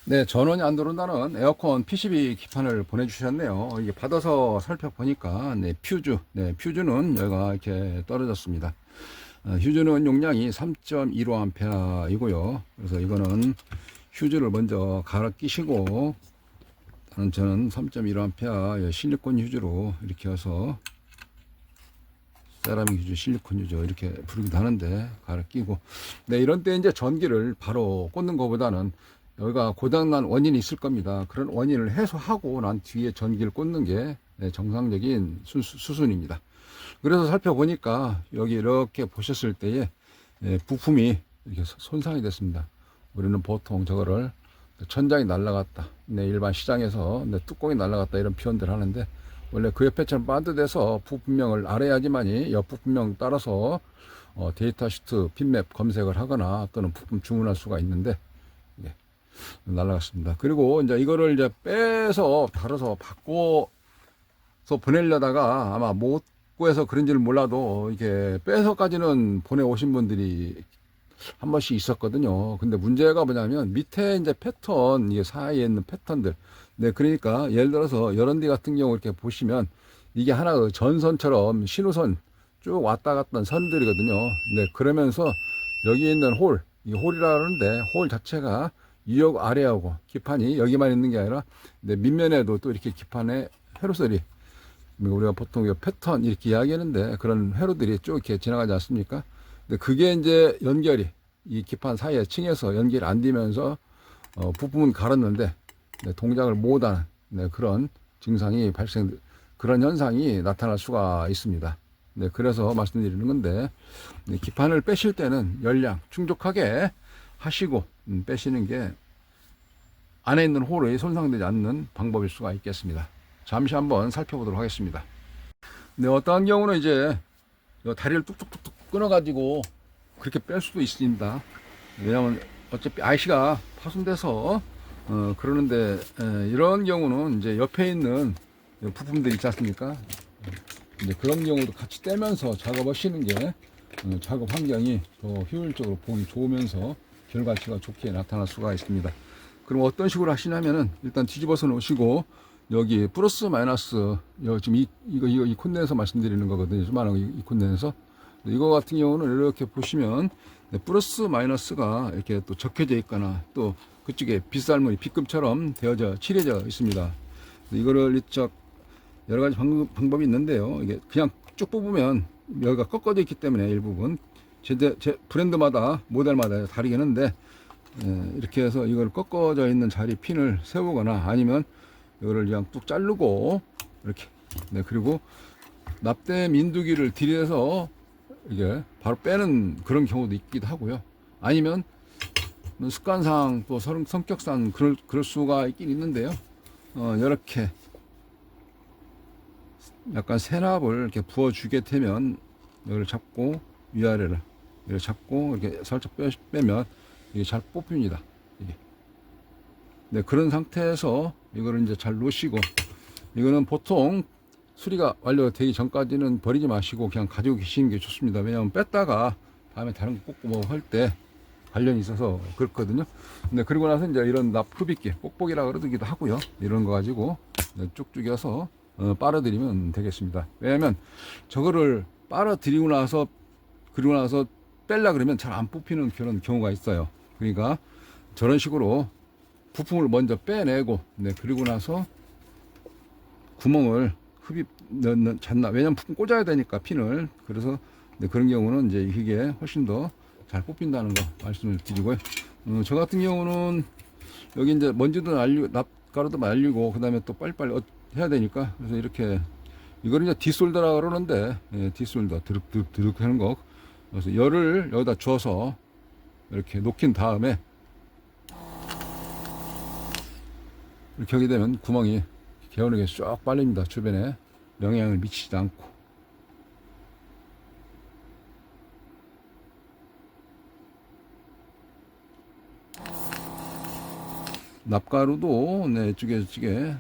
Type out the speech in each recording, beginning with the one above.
네, 전원이 안 들어온다는 에어컨 PCB 기판을 보내주셨네요. 이게 받아서 살펴보니까, 네, 퓨즈는 여기가 이렇게 떨어졌습니다. 휴즈는 용량이 3.15A이고요. 그래서 이거는 휴즈를 먼저 갈아 끼시고, 저는 3.15A 실리콘 휴즈로 이렇게 해서 세라믹 휴즈, 실리콘 휴즈 이렇게 부르기도 하는데 갈아 끼고, 네, 이런 때 이제 전기를 바로 꽂는 것보다는 여기가 고장난 원인이 있을 겁니다. 그런 원인을 해소하고 난 뒤에 전기를 꽂는 게 정상적인 수순입니다. 그래서 살펴보니까 여기 이렇게 보셨을 때에 부품이 이렇게 손상이 됐습니다. 우리는 보통 저거를 천장이 날라갔다, 일반 시장에서 뚜껑이 날라갔다 이런 표현들을 하는데, 원래 그 옆에처럼 반드돼서 부품명을 알아야지만이 옆 부품명 따라서 데이터 시트 핀맵 검색을 하거나 또는 부품 주문할 수가 있는데, 날라갔습니다. 그리고 이제 이거를 이제 빼서 달아서 바꿔서 보내려다가 아마 못 구해서 그런지는 몰라도 이게 빼서까지는 보내오신 분들이 한 번씩 있었거든요. 근데 문제가 뭐냐면 밑에 이제 패턴, 이게 사이에 있는 패턴들. 네, 그러니까 예를 들어서 이런 데 같은 경우 이렇게 보시면 이게 하나의 전선처럼 신호선 쭉 왔다 갔다 한 선들이거든요. 네, 그러면서 여기 있는 홀, 이 홀이라 그러는데 홀 자체가 위하고 아래하고 기판이 여기만 있는 게 아니라 밑면에도 또 이렇게 기판에 회로선이, 우리가 보통 이 패턴 이렇게 이야기하는데 그런 회로들이 쭉 이렇게 지나가지 않습니까? 근데 그게 이제 연결이 이 기판 사이에 층에서 연결이 안 되면서 부품은 갈았는데 동작을 못하는 그런 증상이 그런 현상이 나타날 수가 있습니다. 그래서 말씀드리는 건데, 기판을 빼실 때는 열량 충족하게 하시고 빼시는 게 안에 있는 홀이 손상되지 않는 방법일 수가 있겠습니다. 잠시 한번 살펴보도록 하겠습니다. 어떠한 경우는 이제 다리를 뚝뚝뚝뚝 끊어가지고 그렇게 뺄 수도 있습니다. 왜냐하면 어차피 IC가 파손돼서 그러는데, 이런 경우는 이제 옆에 있는 부품들 있지 않습니까? 이제 그런 경우도 같이 떼면서 작업하시는 게 작업 환경이 더 효율적으로 보기 좋으면서 결과치가 좋게 나타날 수가 있습니다. 그럼 어떤 식으로 하시냐면은 일단 뒤집어서 놓으시고, 여기 플러스 마이너스, 여기 지금 이 콘덴서 말씀드리는 거거든요. 조만한 이 콘덴서. 이거 같은 경우는 이렇게 보시면 플러스 마이너스가 이렇게 또 적혀져 있거나 또 그쪽에 빗살무늬 빗금처럼 칠해져 있습니다. 이거를 여러 가지 방법이 있는데요. 이게 그냥 쭉 뽑으면 여기가 꺾어져 있기 때문에 일부분 브랜드마다 모델마다 다르겠는데, 이렇게 해서 이걸 꺾어져 있는 자리 핀을 세우거나 아니면 이거를 그냥 뚝 자르고 이렇게, 그리고 납땜 민두기를 들여서 이게 바로 빼는 그런 경우도 있기도 하고요. 아니면 습관상 또 성격상 그럴 수가 있긴 있는데요. 이렇게 약간 세납을 이렇게 부어주게 되면 이걸 잡고 위아래를 이렇게 잡고 이렇게 살짝 빼면 이게 잘 뽑힙니다. 이게. 그런 상태에서 이거를 이제 잘 놓으시고, 이거는 보통 수리가 완료되기 전까지는 버리지 마시고 그냥 가지고 계시는 게 좋습니다. 왜냐하면 뺐다가 다음에 다른 거 뽑고 뭐 할 때 관련이 있어서 그렇거든요. 그리고 나서 이제 이런 흡입기, 뽁뽁이라 그러기도 하고요. 이런 거 가지고 쭉쭉여서 빨아들이면 되겠습니다. 왜냐하면 저거를 빨아들이고 나서 그리고 나서 뺄라 그러면 잘 안 뽑히는 그런 경우가 있어요. 그러니까 저런 식으로 부품을 먼저 빼내고, 그리고 나서 구멍을 흡입 넣는 잤나, 왜냐면 부품 꽂아야 되니까 핀을. 그래서 그런 경우는 이제 이게 훨씬 더 잘 뽑힌다는 거 말씀을 드리고요. 저 같은 경우는 여기 이제 먼지도 날리고 납가루도 말리고 그다음에 또 빨리빨리 해야 되니까, 그래서 이렇게 이거를 이제 디솔더라 그러는데, 디솔더 드륵드륵 하는 거. 그래서 열을 여기다 줘서 이렇게 녹인 다음에 이렇게 하게 되면 구멍이 개운하게 쭉 빨립니다. 주변에 영향을 미치지 않고. 납가루도 이쪽에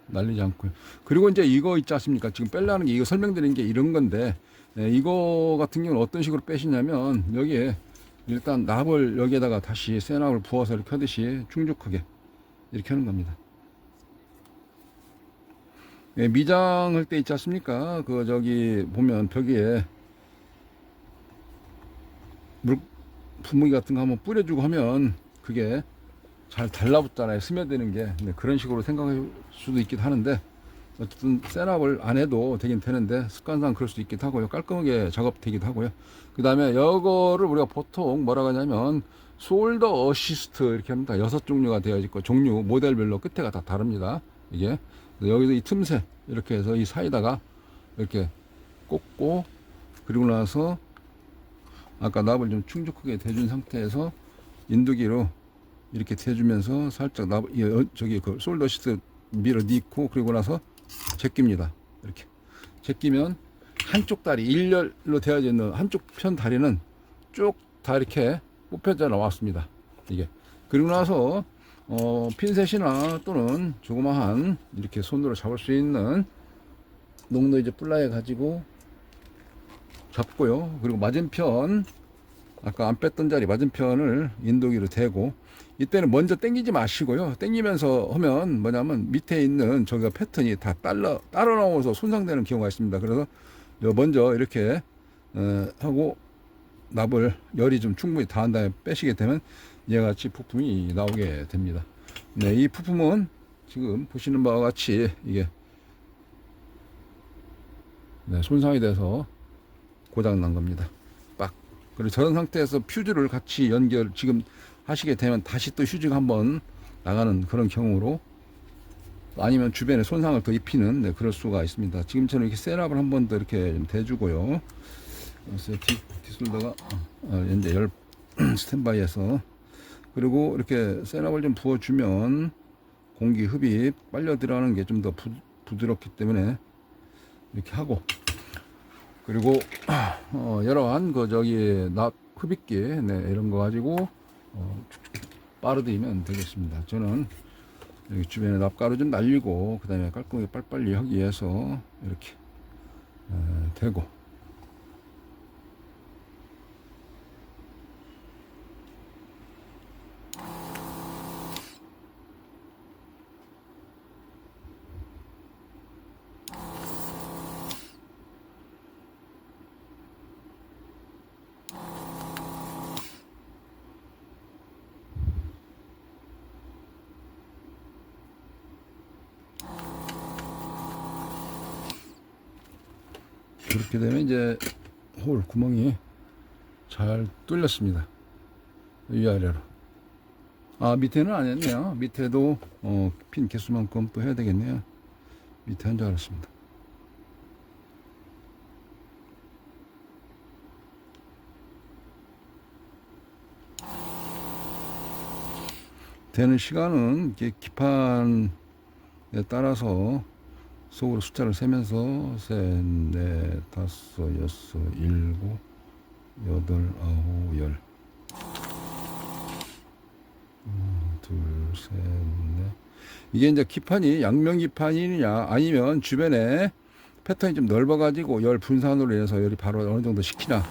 날리지 않고요. 그리고 이제 이거 있지 않습니까? 지금 빼려는 게, 이거 설명드리는 게 이런 건데, 이거 같은 경우는 어떤 식으로 빼시냐면 여기에 일단 납을 여기에다가 다시 새 납을 부어서 이렇게 하듯이 충족하게 이렇게 하는 겁니다. 예, 미장할 때 있지 않습니까? 그 저기 보면 벽에 물 분무기 같은 거 한번 뿌려주고 하면 그게 잘 달라붙잖아요. 스며드는 게. 네, 그런 식으로 생각할 수도 있기도 하는데 어쨌든 셋업을 안 해도 되긴 되는데 습관상 그럴 수도 있기도 하고요. 깔끔하게 작업되기도 하고요. 그 다음에 이거를 우리가 보통 뭐라고 하냐면 솔더 어시스트 이렇게 합니다. 6종류가 되어 있고 종류 모델별로 끝에가 다 다릅니다. 이게 여기서 이 틈새 이렇게 해서 이 사이다가 이렇게 꽂고 그리고 나서 아까 납을 좀 충족하게 대준 상태에서 인두기로 이렇게 대주면서 살짝 납 저기 그 솔더 시트 밀어 넣고 그리고 나서 제낍니다. 이렇게 제끼면 한쪽 다리 일렬로 되어져 있는 한쪽 편 다리는 쭉 다 이렇게 뽑혀져 나왔습니다. 이게 그리고 나서 핀셋이나 또는 조그마한 이렇게 손으로 잡을 수 있는 농노이즈 플라이 가지고 잡고요. 그리고 맞은편 아까 안 뺐던 자리 맞은편을 인도기로 대고 이때는 먼저 당기지 마시고요. 당기면서 하면 뭐냐면 밑에 있는 저기가 패턴이 다 따라 나오면서 손상되는 경우가 있습니다. 그래서 먼저 이렇게 하고 납을 열이 좀 충분히 닿은 다음에 빼시게 되면 이와 같이 부품이 나오게 됩니다. 네, 이 부품은 지금 보시는 바와 같이 이게 손상이 돼서 고장 난 겁니다. 빡. 그리고 저런 상태에서 퓨즈를 같이 지금 하시게 되면 다시 또 휴지가 한번 나가는 그런 경우로 아니면 주변에 손상을 더 입히는 그럴 수가 있습니다. 지금처럼 이렇게 셋업을 한 번 더 이렇게 좀 대주고요. 그래서 디솔더가 이제 열 스탠바이에서 그리고 이렇게 셋업을 좀 부어주면 공기 흡입 빨려 들어가는 게 좀 더 부드럽기 때문에 이렇게 하고 그리고 여러한 그 저기 납 흡입기 이런 거 가지고 빠르드리면 되겠습니다. 저는 여기 주변에 납가루 좀 날리고 그 다음에 깔끔하게 빨리빨리 하기 위해서 이렇게 대고 그렇게 되면 이제 홀 구멍이 잘 뚫렸습니다. 위아래로. 밑에는 안 했네요. 밑에도 핀 개수만큼 또 해야 되겠네요. 밑에 한 줄 알았습니다. 되는 시간은 이렇게 기판에 따라서 속으로 숫자를 세면서 셋, 넷, 다섯, 여섯, 일곱, 여덟, 아홉, 열. 둘, 셋, 넷. 이게 이제 기판이 양면 기판이냐 아니면 주변에 패턴이 좀 넓어가지고 열 분산으로 인해서 열이 바로 어느 정도 식히나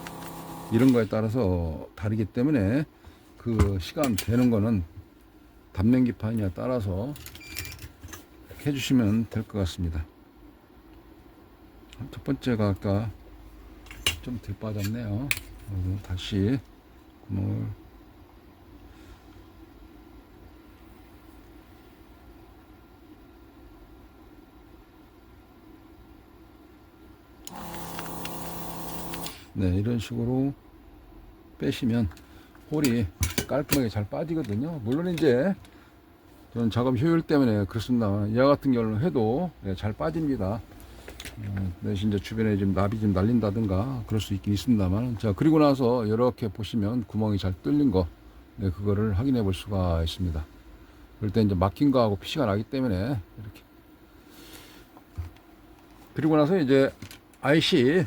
이런 거에 따라서 다르기 때문에 그 시간 되는 거는 단면 기판이냐에 따라서 해주시면 될 것 같습니다. 첫 번째가 아까 좀 덜 빠졌네요. 다시 구멍을 이런 식으로 빼시면 홀이 깔끔하게 잘 빠지거든요. 물론 이제 저는 작업 효율 때문에 그렇습니다. 이와 같은 경우는 해도 잘 빠집니다. 대신 이제 주변에 좀 납이 좀 날린다든가 그럴 수 있긴 있습니다만. 자, 그리고 나서 이렇게 보시면 구멍이 잘 뚫린 거, 그거를 확인해 볼 수가 있습니다. 그럴 때 이제 막힌 거하고 표시가 나기 때문에 이렇게. 그리고 나서 이제 IC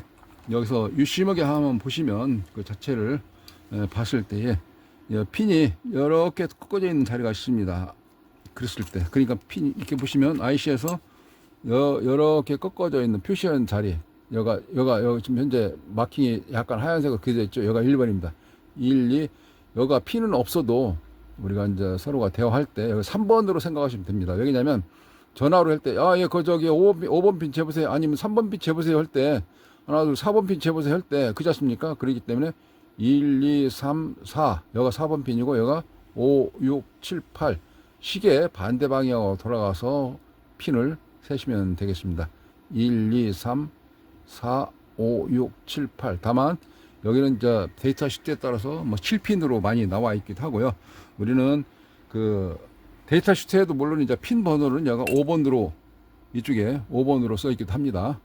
여기서 유심하게 한번 보시면 그 자체를 봤을 때에 핀이 이렇게 꺾어져 있는 자리가 있습니다. 그랬을 때, 그러니까 핀 이렇게 보시면 IC에서 이렇게 꺾어져 있는 표시한 자리, 여기 지금 현재 마킹이 약간 하얀색으로 그려져 있죠. 여기가 1번입니다. 212. 여기가 핀은 없어도 우리가 이제 서로가 대화할 때 여기 3번으로 생각하시면 됩니다. 왜냐면 전화로 할 때, 아, 예, 그 저기 5번 핀 재보세요. 아니면 3번 핀 재보세요 할 때, 하나, 둘, 4번 핀 재보세요 할 때, 그지 않습니까? 그렇기 때문에 1, 2, 3, 4. 여가 4번 핀이고, 여가 5, 6, 7, 8. 시계 반대 방향으로 돌아가서 핀을 세시면 되겠습니다. 1, 2, 3, 4, 5, 6, 7, 8. 다만, 여기는 이제 데이터 시트에 따라서 뭐 7핀으로 많이 나와 있기도 하고요. 우리는 그 데이터 시트에도 물론 이제 핀 번호는 여가 5번으로 이쪽에 5번으로 써 있기도 합니다.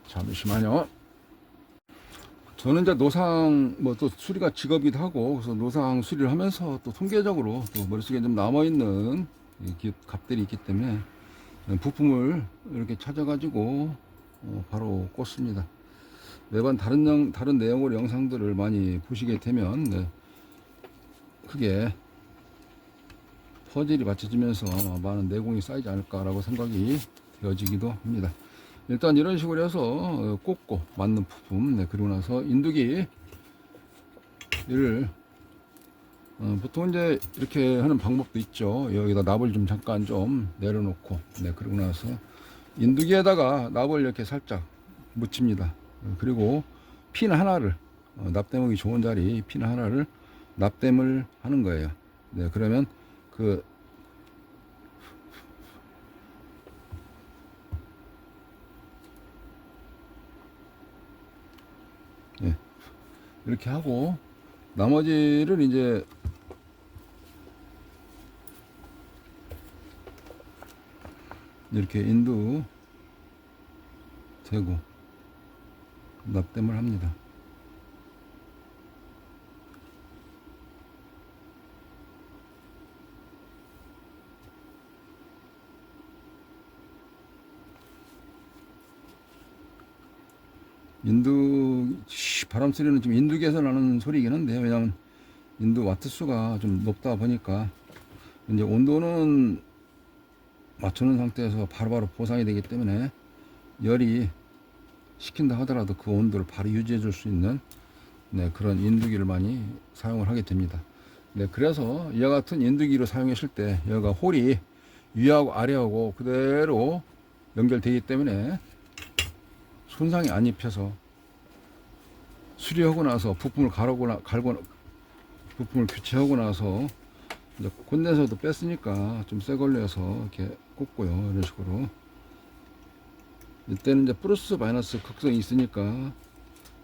잠시만요. 저는 이제 노상 뭐 또 수리가 직업이기도 하고 그래서 노상 수리를 하면서 또 통계적으로 또 머릿속에 좀 남아 있는 값들이 있기 때문에 부품을 이렇게 찾아가지고 바로 꽂습니다. 매번 다른 내용으로 영상들을 많이 보시게 되면 크게 퍼즐이 맞춰지면서 많은 내공이 쌓이지 않을까라고 생각이 되어지기도 합니다. 일단 이런 식으로 해서 꽂고 맞는 부품, 그리고 나서 인두기를 보통 이제 이렇게 하는 방법도 있죠. 여기다 납을 좀 잠깐 좀 내려놓고, 그리고 나서 인두기에다가 납을 이렇게 살짝 묻힙니다. 그리고 핀 하나를 납땜하기 좋은 자리 핀 하나를 납땜을 하는 거예요. 그러면 그 이렇게 하고 나머지를 이제 이렇게 인두 대고 납땜을 합니다. 바람 소리는 좀 인두기에서 나는 소리이긴 한데, 왜냐면 인두 와트 수가 좀 높다 보니까 이제 온도는 맞추는 상태에서 바로바로 보상이 되기 때문에 열이 식힌다 하더라도 그 온도를 바로 유지해 줄 수 있는 그런 인두기를 많이 사용을 하게 됩니다. 그래서 이와 같은 인두기로 사용하실 때 여기가 홀이 위하고 아래하고 그대로 연결되기 때문에 손상이 안 입혀서 수리하고 나서 부품을 부품을 교체하고 나서 이제 콘덴서도 뺐으니까 좀 새 걸로 해서 이렇게 꽂고요. 이런 식으로. 이때는 이제 플러스 마이너스 극성이 있으니까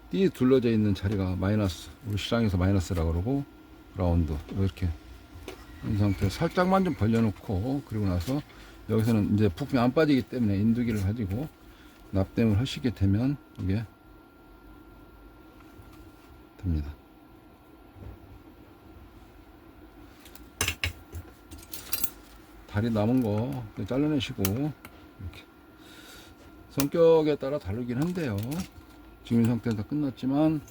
띠 둘러져 있는 자리가 마이너스, 우리 시장에서 마이너스라고 그러고 그라운드 이렇게 이 상태 살짝만 좀 벌려놓고, 그리고 나서 여기서는 이제 부품이 안 빠지기 때문에 인두기를 가지고 납땜을 하시게 되면 이게 됩니다. 다리 남은 거 잘라내시고, 이렇게 성격에 따라 다르긴 한데요. 지금 이 상태에서 끝났지만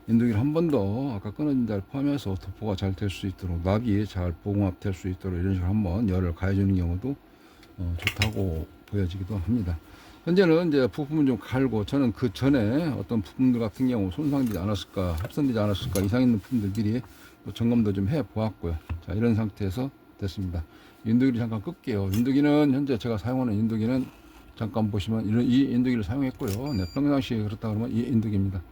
인두기를 한 번 더 아까 끊어진 데를 포함해서 도포가 잘 될 수 있도록, 납이 잘 봉합될 수 있도록 이런 식으로 한번 열을 가해주는 경우도 좋다고 보여지기도 합니다. 현재는 이제 부품을 좀 갈고, 저는 그 전에 어떤 부품들 같은 경우 손상되지 않았을까, 합선되지 않았을까, 이상 있는 부품들 미리 점검도 좀 해 보았고요. 자, 이런 상태에서 됐습니다. 인두기를 잠깐 끌게요. 인두기는 현재 제가 사용하는 인두기는 잠깐 보시면 이 인두기를 사용했고요. 평상시에 그렇다 그러면 이 인두기입니다.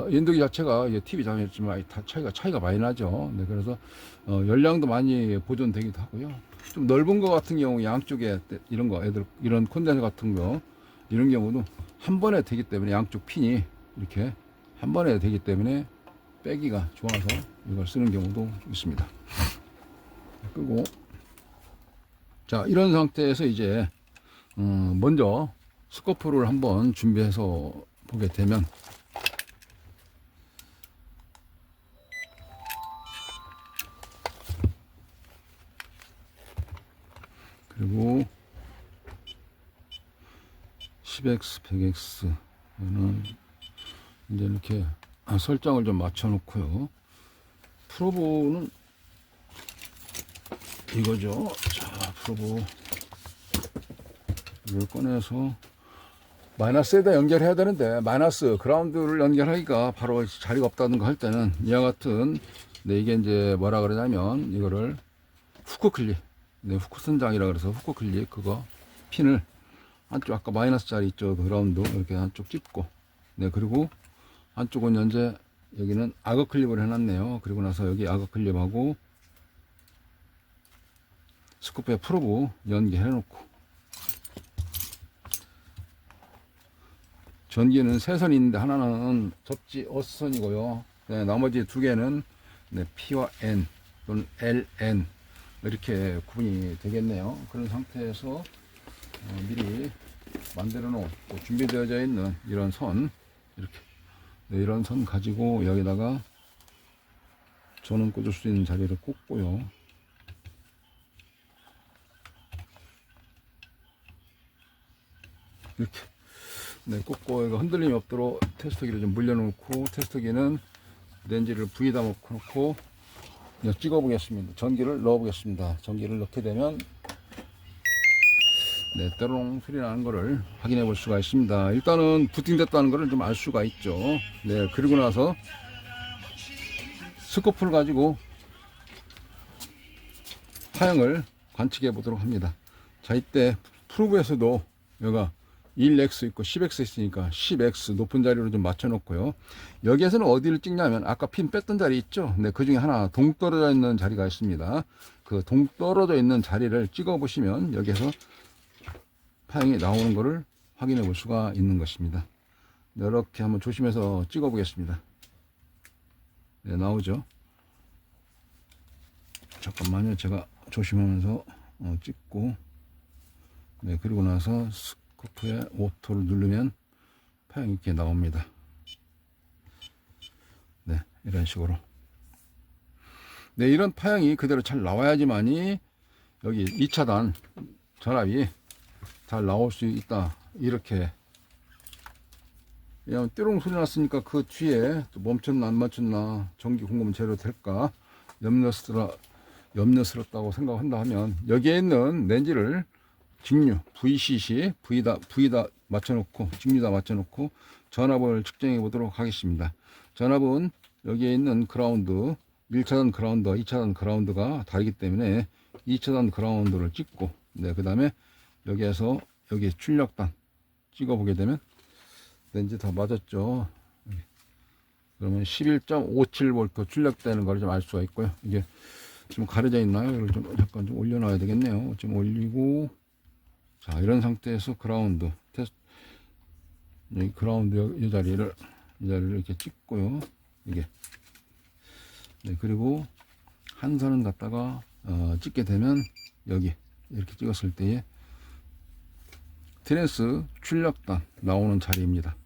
인두기 자체가 이제 TV 장했지만 다 차이가 많이 나죠. 그래서 열량도 많이 보존되기도 하고요. 좀 넓은 거 같은 경우 양쪽에 이런 콘덴서 같은 거 이런 경우도 한 번에 되기 때문에 양쪽 핀이 이렇게 한 번에 되기 때문에 빼기가 좋아서 이걸 쓰는 경우도 있습니다. 끄고, 자, 이런 상태에서 이제 먼저 스코프를 한번 준비해서 보게 되면, 그리고 10X, 100X는 이제 이렇게 설정을 좀 맞춰 놓고요. 프로보는 이거죠. 자, 프로보 이걸 꺼내서 마이너스에다 연결해야 되는데 마이너스 그라운드를 연결하기가 바로 자리가 없다는 거 할 때는 이와 같은 네, 이게 이제 뭐라 그러냐면 이거를 후크 클립, 네, 후크 선장이라 그래서 후크 클립 그거 핀을 한쪽 아까 마이너스 자리 있죠, 그라운드 이렇게 한쪽 찝고, 네, 그리고 한쪽은 현재 여기는 악어 클립을 해놨네요. 그리고 나서 여기 악어 클립하고 스쿠프에 프로브 연기해 놓고, 전기는 세 선이 있는데 하나는 접지 어선이고요. 네, 나머지 두 개는 네, P와 N 또는 LN 이렇게 구분이 되겠네요. 그런 상태에서 미리 만들어 놓은 준비되어져 있는 이런 선, 이렇게 네, 이런 선 가지고 여기다가 전원 꽂을 수 있는 자리를 꽂고요. 이렇게 네, 꽂고 이거 흔들림이 없도록 테스터기를 좀 물려놓고, 테스터기는 렌즈를 V에다 놓고 찍어 보겠습니다. 전기를 넣어 보겠습니다. 전기를 넣게 되면 네, 때롱 소리 나는 거를 확인해 볼 수가 있습니다. 일단은 부팅됐다는 거를 좀 알 수가 있죠. 네, 그리고 나서 스코프를 가지고 파형을 관측해 보도록 합니다. 자, 이때 프로브에서도 여기가 1x 있고 10x 있으니까 10x 높은 자리로 좀 맞춰 놓고요. 여기에서는 어디를 찍냐면 아까 핀 뺐던 자리 있죠. 네, 그 중에 하나 동떨어져 있는 자리가 있습니다. 그 동떨어져 있는 자리를 찍어 보시면 여기에서 파형이 나오는 것을 확인해 볼 수가 있는 것입니다. 네, 이렇게 한번 조심해서 찍어 보겠습니다. 네, 나오죠. 잠깐만요. 제가 조심하면서 찍고, 네, 그리고 나서 스코프에 오토를 누르면 파형이 이렇게 나옵니다. 네, 이런 식으로. 네, 이런 파형이 그대로 잘 나와야지만이 여기 2차단 전압이 잘 나올 수 있다. 이렇게. 그냥 띠롱 소리 났으니까 그 뒤에 또 멈췄나 안 멈췄나, 전기 공급 제대로 될까 염려스럽다고 생각한다 하면 여기에 있는 렌즈를 직류 VCC V다 맞춰놓고, 직류다 맞춰놓고 전압을 측정해 보도록 하겠습니다. 전압은 여기에 있는 그라운드 1차단 그라운드와 2차단 그라운드가 다르기 때문에 2차단 그라운드를 찍고, 네, 그 다음에 여기에서 여기 출력단 찍어 보게 되면 렌즈 더 맞았죠. 그러면 11.57V 출력되는 걸 좀 알 수가 있고요. 이게 좀 가려져 있나요? 이걸 좀 잠깐 좀 올려놔야 되겠네요. 좀 올리고, 자, 이런 상태에서 그라운드 테스트, 여기 그라운드 이 자리를 이렇게 찍고요. 이게 네, 그리고 한 선은 갖다가 찍게 되면 여기 이렇게 찍었을 때에 트랜스 출력단 나오는 자리입니다.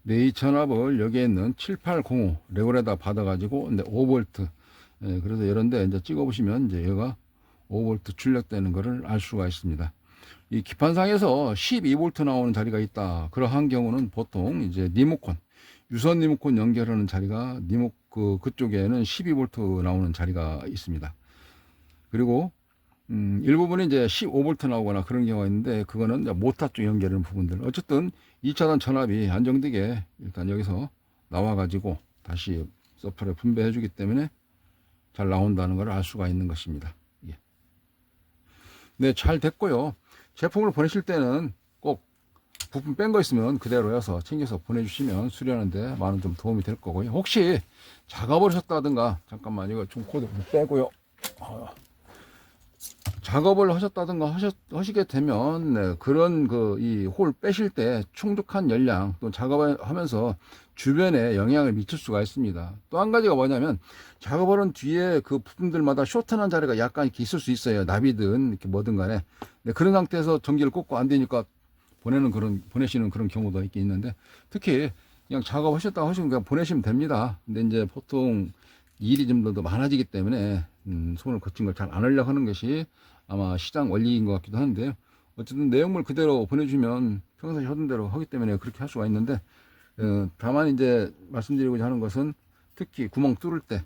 네, 이 전압을 여기에 있는 7805 레벨에다 받아가지고 5V, 예, 그래서 이런데 이제 찍어보시면 이제 얘가 5V 출력되는 것을 알 수가 있습니다. 이 기판상에서 12V 나오는 자리가 있다. 그러한 경우는 보통 이제 리모컨, 유선 리모컨 연결하는 자리가 그쪽에는 12V 나오는 자리가 있습니다. 그리고 일부분은 이제 15V 나오거나 그런 경우가 있는데, 그거는 모터 쪽 연결하는 부분들. 어쨌든 2차단 전압이 안정되게 일단 여기서 나와가지고 다시 서플에 분배해 주기 때문에 잘 나온다는 걸 알 수가 있는 것입니다. 예. 네, 잘 됐고요. 제품을 보내실 때는 꼭 부품 뺀 거 있으면 그대로여서 챙겨서 보내주시면 수리하는데 많은 좀 도움이 될 거고요. 혹시 작업을 하셨다든가, 잠깐만 이거 좀 코드 빼고요. 작업을 하셨다든가 하시게 되면, 네, 그런 이 홀 빼실 때 충족한 열량 또 작업을 하면서 주변에 영향을 미칠 수가 있습니다. 또 한 가지가 뭐냐면, 작업을 한 뒤에 그 부품들마다 쇼트난 자리가 약간 이렇게 있을 수 있어요. 나비든 이렇게 뭐든 간에. 네, 그런 상태에서 전기를 꽂고 안 되니까 보내시는 그런 경우도 있긴 있는데, 특히 그냥 작업하셨다고 하시면 그냥 보내시면 됩니다. 근데 이제 보통 일이 좀 더 많아지기 때문에 손을 거친 걸 잘 안 하려고 하는 것이 아마 시장 원리인 것 같기도 하는데요. 어쨌든 내용물 그대로 보내주면 평소에 하던 대로 하기 때문에 그렇게 할 수가 있는데, 다만 이제 말씀드리고자 하는 것은 특히 구멍 뚫을 때,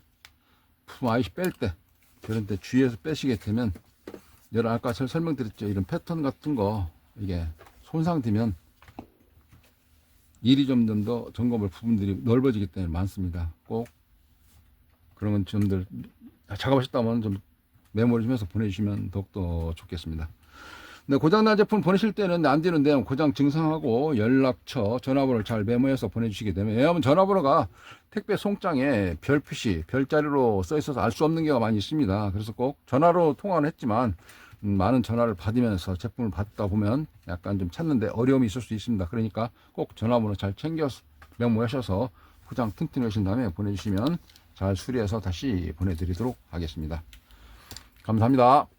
부품 IC 뺄 때, 그런 때 주의해서 빼시게 되면, 여러 아까 설명드렸죠. 이런 패턴 같은 거 이게 손상되면 일이 좀 더 점검할 부분들이 넓어지기 때문에 많습니다. 꼭 그런 점들 작업하셨다면 좀 메모를 좀 해서 보내주시면 더욱더 좋겠습니다. 네, 고장난 제품 보내실 때는 안 되는 내용, 고장 증상하고 연락처, 전화번호를 잘 메모해서 보내주시게 되면, 왜냐하면 전화번호가 택배 송장에 별 표시, 별자리로 써 있어서 알 수 없는 경우가 많이 있습니다. 그래서 꼭 전화로 통화는 했지만, 많은 전화를 받으면서 제품을 받다 보면 약간 좀 찾는데 어려움이 있을 수 있습니다. 그러니까 꼭 전화번호 잘 챙겨서 메모하셔서 포장 튼튼히 하신 다음에 보내주시면 잘 수리해서 다시 보내드리도록 하겠습니다. 감사합니다.